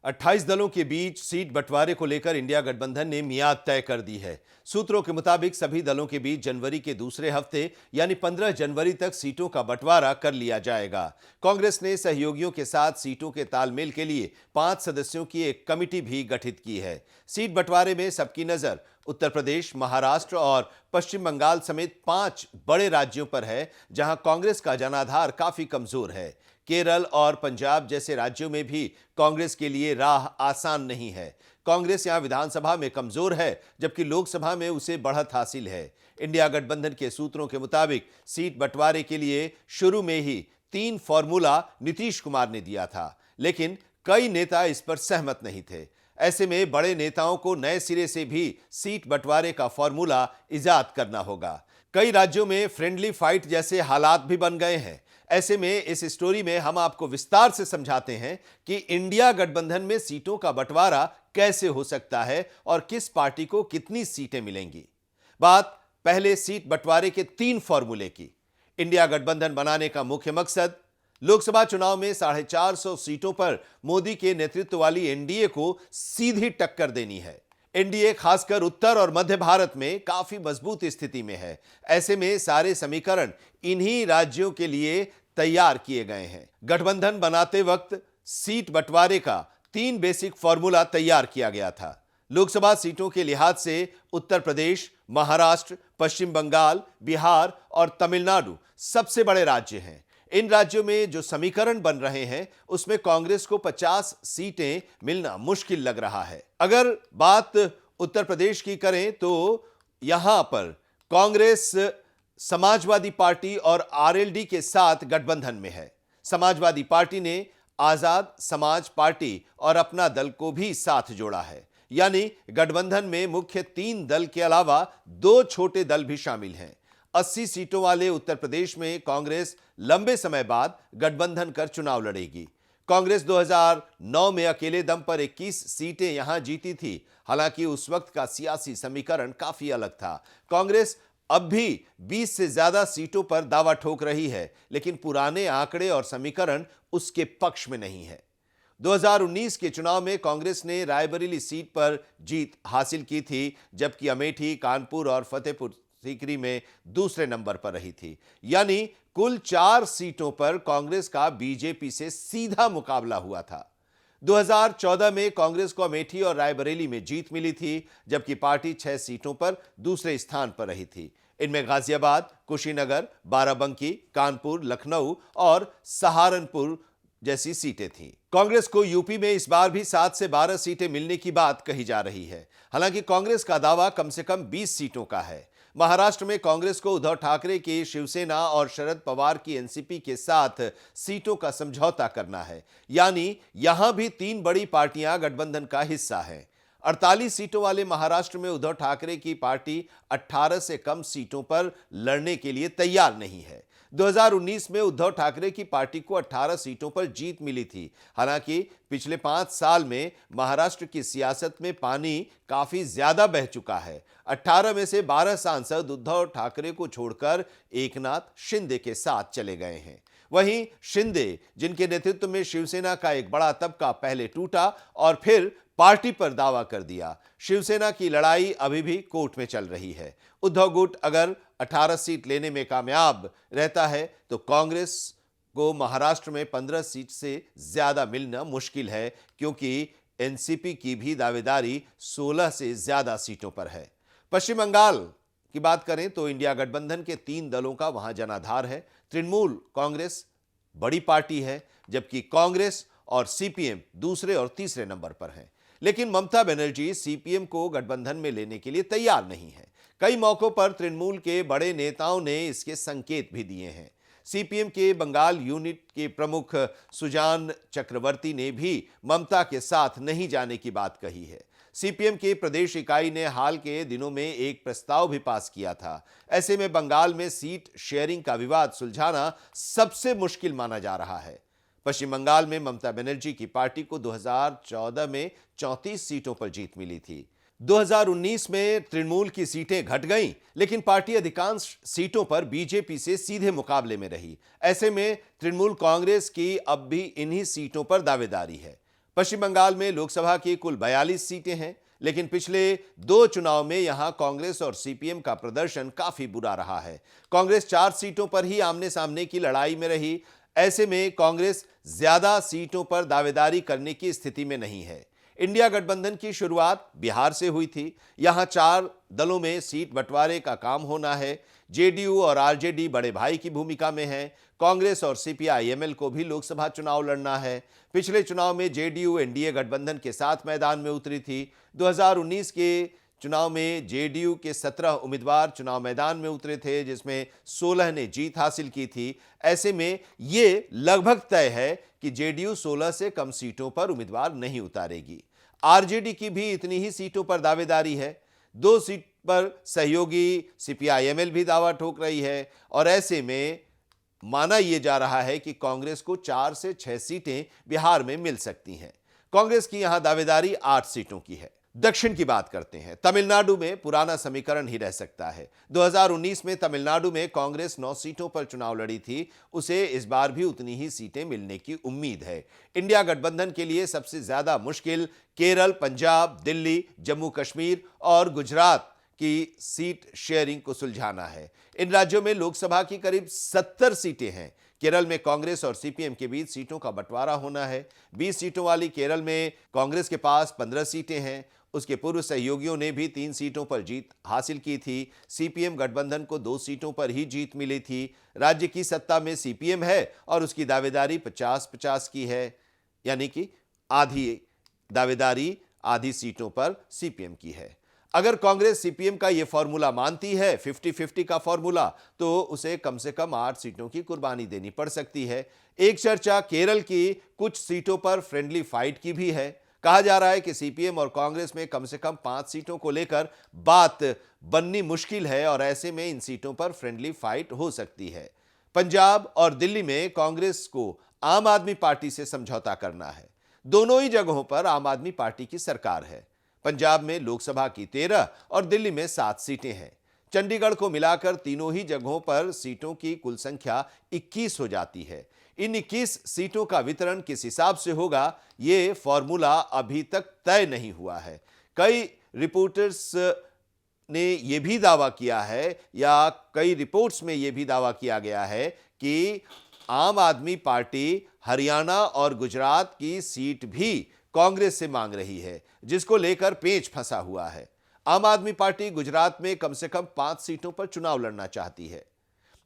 28 दलों के बीच सीट बंटवारे को लेकर इंडिया गठबंधन ने मियाद तय कर दी है। सूत्रों के मुताबिक सभी दलों के बीच जनवरी के दूसरे हफ्ते यानी 15 जनवरी तक सीटों का बंटवारा कर लिया जाएगा। कांग्रेस ने सहयोगियों के साथ सीटों के तालमेल के लिए 5 सदस्यों की एक कमेटी भी गठित की है। सीट बंटवारे में सबकी नजर उत्तर प्रदेश, महाराष्ट्र और पश्चिम बंगाल समेत 5 बड़े राज्यों पर है, जहां कांग्रेस का जनाधार काफी कमजोर है। केरल और पंजाब जैसे राज्यों में भी कांग्रेस के लिए राह आसान नहीं है। कांग्रेस यहां विधानसभा में कमजोर है, जबकि लोकसभा में उसे बढ़त हासिल है। इंडिया गठबंधन के सूत्रों के मुताबिक सीट बंटवारे के लिए शुरू में ही 3 फॉर्मूला नीतीश कुमार ने दिया था, लेकिन कई नेता इस पर सहमत नहीं थे। ऐसे में बड़े नेताओं को नए सिरे से भी सीट बंटवारे का फॉर्मूला इजाद करना होगा। कई राज्यों में फ्रेंडली फाइट जैसे हालात भी बन गए हैं। ऐसे में इस स्टोरी में हम आपको विस्तार से समझाते हैं कि इंडिया गठबंधन में सीटों का बंटवारा कैसे हो सकता है और किस पार्टी को कितनी सीटें मिलेंगी। बात पहले सीट बंटवारे के 3 फॉर्मूले की। इंडिया गठबंधन बनाने का मुख्य मकसद लोकसभा चुनाव में 450 सीटों पर मोदी के नेतृत्व वाली एनडीए को सीधी टक्कर देनी है। एनडीए खासकर उत्तर और मध्य भारत में काफी मजबूत स्थिति में है। ऐसे में सारे समीकरण इन्हीं राज्यों के लिए तैयार किए गए हैं। गठबंधन बनाते वक्त सीट बंटवारे का 3 बेसिक फॉर्मूला तैयार किया गया था। लोकसभा सीटों के लिहाज से उत्तर प्रदेश, महाराष्ट्र, पश्चिम बंगाल, बिहार और तमिलनाडु सबसे बड़े राज्य हैं। इन राज्यों में जो समीकरण बन रहे हैं, उसमें कांग्रेस को 50 सीटें मिलना मुश्किल लग रहा है। अगर बात उत्तर प्रदेश की करें तो यहां पर कांग्रेस समाजवादी पार्टी और आरएलडी के साथ गठबंधन में है। समाजवादी पार्टी ने आजाद समाज पार्टी और अपना दल को भी साथ जोड़ा है, यानी गठबंधन में मुख्य 3 दल के अलावा 2 छोटे दल भी शामिल हैं। 80 सीटों वाले उत्तर प्रदेश में कांग्रेस लंबे समय बाद गठबंधन कर चुनाव लड़ेगी। कांग्रेस 2009 में अकेले दम पर 21 सीटें यहां जीती थी। हालांकि उस वक्त का सियासी समीकरण काफी अलग था। कांग्रेस अब भी 20 से ज्यादा सीटों पर दावा ठोक रही है, लेकिन पुराने आंकड़े और समीकरण उसके पक्ष में नहीं है। 2019 के चुनाव में कांग्रेस ने रायबरेली सीट पर जीत हासिल की थी, जबकि अमेठी, कानपुर और फतेहपुर सीकरी में दूसरे नंबर पर रही थी। यानी कुल 4 सीटों पर कांग्रेस का बीजेपी से सीधा मुकाबला हुआ था। 2014 में कांग्रेस को अमेठी और रायबरेली में जीत मिली थी, जबकि पार्टी 6 सीटों पर दूसरे स्थान पर रही थी। इनमें गाजियाबाद, कुशीनगर, बाराबंकी, कानपुर, लखनऊ और सहारनपुर जैसी सीटें थीं। कांग्रेस को यूपी में इस बार भी 7 से 12 सीटें मिलने की बात कही जा रही है। हालांकि कांग्रेस का दावा कम से कम 20 सीटों का है। महाराष्ट्र में कांग्रेस को उद्धव ठाकरे की शिवसेना और शरद पवार की एनसीपी के साथ सीटों का समझौता करना है, यानी यहां भी 3 बड़ी पार्टियां गठबंधन का हिस्सा हैं। 48 सीटों वाले महाराष्ट्र में उद्धव ठाकरे की पार्टी 18 से कम सीटों पर लड़ने के लिए तैयार नहीं है। 2019 में उद्धव ठाकरे की पार्टी को 18 सीटों पर जीत मिली थी। हालांकि पिछले 5 साल में महाराष्ट्र की सियासत में पानी काफी ज्यादा बह चुका है। 18 में से 12 सांसद उद्धव ठाकरे को छोड़कर एकनाथ शिंदे के साथ चले गए हैं। वहीं शिंदे, जिनके नेतृत्व में शिवसेना का एक बड़ा तबका पहले टूटा और फिर पार्टी पर दावा कर दिया। शिवसेना की लड़ाई अभी भी कोर्ट में चल रही है। उद्धव गुट अगर 18 सीट लेने में कामयाब रहता है तो कांग्रेस को महाराष्ट्र में 15 सीट से ज्यादा मिलना मुश्किल है, क्योंकि एनसीपी की भी दावेदारी 16 से ज्यादा सीटों पर है। पश्चिम बंगाल की बात करें तो इंडिया गठबंधन के 3 दलों का वहां जनाधार है। तृणमूल कांग्रेस बड़ी पार्टी है, जबकि कांग्रेस और सीपीएम दूसरे और तीसरे नंबर पर हैं। लेकिन ममता बनर्जी सीपीएम को गठबंधन में लेने के लिए तैयार नहीं है। कई मौकों पर तृणमूल के बड़े नेताओं ने इसके संकेत भी दिए हैं। सीपीएम के बंगाल यूनिट के प्रमुख सुजान चक्रवर्ती ने भी ममता के साथ नहीं जाने की बात कही है। सीपीएम की प्रदेश इकाई ने हाल के दिनों में एक प्रस्ताव भी पास किया था। ऐसे में बंगाल में सीट शेयरिंग का विवाद सुलझाना सबसे मुश्किल माना जा रहा है। पश्चिम बंगाल में ममता बनर्जी की पार्टी को 2014 में 34 सीटों पर जीत मिली थी। 2019 में तृणमूल की सीटें घट गईं, लेकिन पार्टी अधिकांश सीटों पर बीजेपी से सीधे मुकाबले में रही। ऐसे में तृणमूल कांग्रेस की अब भी इन्हीं सीटों पर दावेदारी है। पश्चिम बंगाल में लोकसभा की कुल 42 सीटें हैं, लेकिन पिछले 2 चुनाव में यहां कांग्रेस और सीपीएम का प्रदर्शन काफी बुरा रहा है। कांग्रेस 4 सीटों पर ही आमने सामने की लड़ाई में रही। ऐसे में कांग्रेस ज्यादा सीटों पर दावेदारी करने की स्थिति में नहीं है। इंडिया गठबंधन की शुरुआत बिहार से हुई थी। यहां 4 दलों में सीट बंटवारे का काम होना है। जेडीयू और आरजेडी बड़े भाई की भूमिका में है। कांग्रेस और सीपीआई-एमएल को भी लोकसभा चुनाव लड़ना है। पिछले चुनाव में जेडीयू एनडीए गठबंधन के साथ मैदान में उतरी थी। 2019 के चुनाव में जेडीयू के 17 उम्मीदवार चुनाव मैदान में उतरे थे, जिसमें 16 ने जीत हासिल की थी। ऐसे में यह लगभग तय है कि जेडीयू 16 से कम सीटों पर उम्मीदवार नहीं उतारेगी। आरजेडी की भी इतनी ही सीटों पर दावेदारी है। 2 सीट पर सहयोगी सीपीआई-एमएल भी दावा ठोक रही है और ऐसे में माना यह जा रहा है कि कांग्रेस को 4 से 6 सीटें बिहार में मिल सकती हैं। कांग्रेस की यहां दावेदारी 8 सीटों की है। दक्षिण की बात करते हैं। तमिलनाडु में पुराना समीकरण ही रह सकता है। 2019 में तमिलनाडु में कांग्रेस 9 सीटों पर चुनाव लड़ी थी। उसे इस बार भी उतनी ही सीटें मिलने की उम्मीद है। इंडिया गठबंधन के लिए सबसे ज्यादा मुश्किल केरल, पंजाब, दिल्ली, जम्मू कश्मीर और गुजरात की सीट शेयरिंग को सुलझाना है। इन राज्यों में लोकसभा की करीब 70 सीटें हैं। केरल में कांग्रेस और सीपीएम के बीच सीटों का बंटवारा होना है। 20 सीटों वाली केरल में कांग्रेस के पास 15 सीटें हैं। उसके पूर्व सहयोगियों ने भी 3 सीटों पर जीत हासिल की थी। सीपीएम गठबंधन को 2 सीटों पर ही जीत मिली थी। राज्य की सत्ता में सीपीएम है और उसकी दावेदारी 50-50 की है, यानी कि आधी दावेदारी आधी सीटों पर सीपीएम की है। अगर कांग्रेस सीपीएम का यह फॉर्मूला मानती है, 50-50 का फॉर्मूला, तो उसे कम से कम 8 सीटों की कुर्बानी देनी पड़ सकती है। एक चर्चा केरल की कुछ सीटों पर फ्रेंडली फाइट की भी है। कहा जा रहा है कि सीपीएम और कांग्रेस में कम से कम 5 सीटों को लेकर बात बननी मुश्किल है और ऐसे में इन सीटों पर फ्रेंडली फाइट हो सकती है। पंजाब और दिल्ली में कांग्रेस को आम आदमी पार्टी से समझौता करना है। दोनों ही जगहों पर आम आदमी पार्टी की सरकार है। पंजाब में लोकसभा की 13 और दिल्ली में 7 सीटें हैं। चंडीगढ़ को मिलाकर तीनों ही जगहों पर सीटों की कुल संख्या 21 हो जाती है। इन 21 सीटों का वितरण किस हिसाब से होगा, यह फॉर्मूला अभी तक तय नहीं हुआ है। कई रिपोर्टर्स ने यह भी दावा किया है या कई रिपोर्ट्स में यह भी दावा किया गया है कि आम आदमी पार्टी हरियाणा और गुजरात की सीट भी कांग्रेस से मांग रही है, जिसको लेकर पेच फंसा हुआ है। आम आदमी पार्टी गुजरात में कम से कम 5 सीटों पर चुनाव लड़ना चाहती है।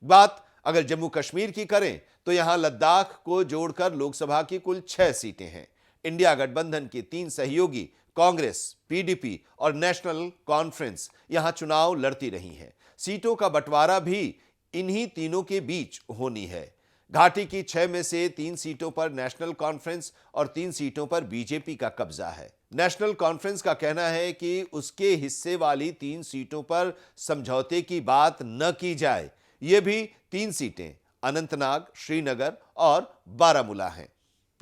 बात अगर जम्मू कश्मीर की करें तो यहां लद्दाख को जोड़कर लोकसभा की कुल 6 सीटें हैं। इंडिया गठबंधन की 3 सहयोगी कांग्रेस, पीडीपी और नेशनल कॉन्फ्रेंस यहां चुनाव लड़ती रही हैं। सीटों का बंटवारा भी इन्हीं तीनों के बीच होनी है। घाटी की 6 में से 3 सीटों पर नेशनल कॉन्फ्रेंस और 3 सीटों पर बीजेपी का कब्जा है। नेशनल कॉन्फ्रेंस का कहना है कि उसके हिस्से वाली 3 सीटों पर समझौते की बात न की जाए। ये भी 3 सीटें अनंतनाग, श्रीनगर और बारामूला हैं।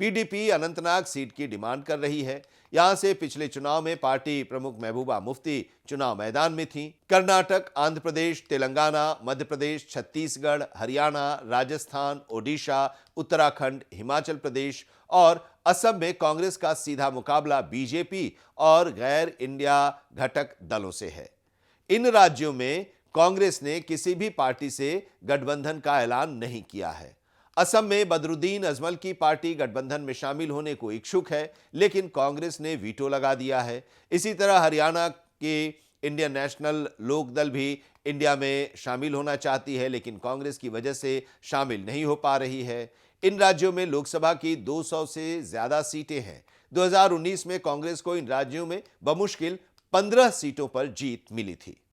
पीडीपी अनंतनाग सीट की डिमांड कर रही है। यहां से पिछले चुनाव में पार्टी प्रमुख महबूबा मुफ्ती चुनाव मैदान में थी। कर्नाटक, आंध्र प्रदेश, तेलंगाना, मध्य प्रदेश, छत्तीसगढ़, हरियाणा, राजस्थान, ओडिशा, उत्तराखंड, हिमाचल प्रदेश और असम में कांग्रेस का सीधा मुकाबला बीजेपी और गैर इंडिया घटक दलों से है। इन राज्यों में कांग्रेस ने किसी भी पार्टी से गठबंधन का ऐलान नहीं किया है। असम में बदरुद्दीन अजमल की पार्टी गठबंधन में शामिल होने को इच्छुक है, लेकिन कांग्रेस ने वीटो लगा दिया है। इसी तरह हरियाणा के इंडियन नेशनल लोक दल भी इंडिया में शामिल होना चाहती है, लेकिन कांग्रेस की वजह से शामिल नहीं हो पा रही है। इन राज्यों में लोकसभा की 200 से ज्यादा सीटें हैं। 2019 में कांग्रेस को इन राज्यों में बमुश्किल 15 सीटों पर जीत मिली थी।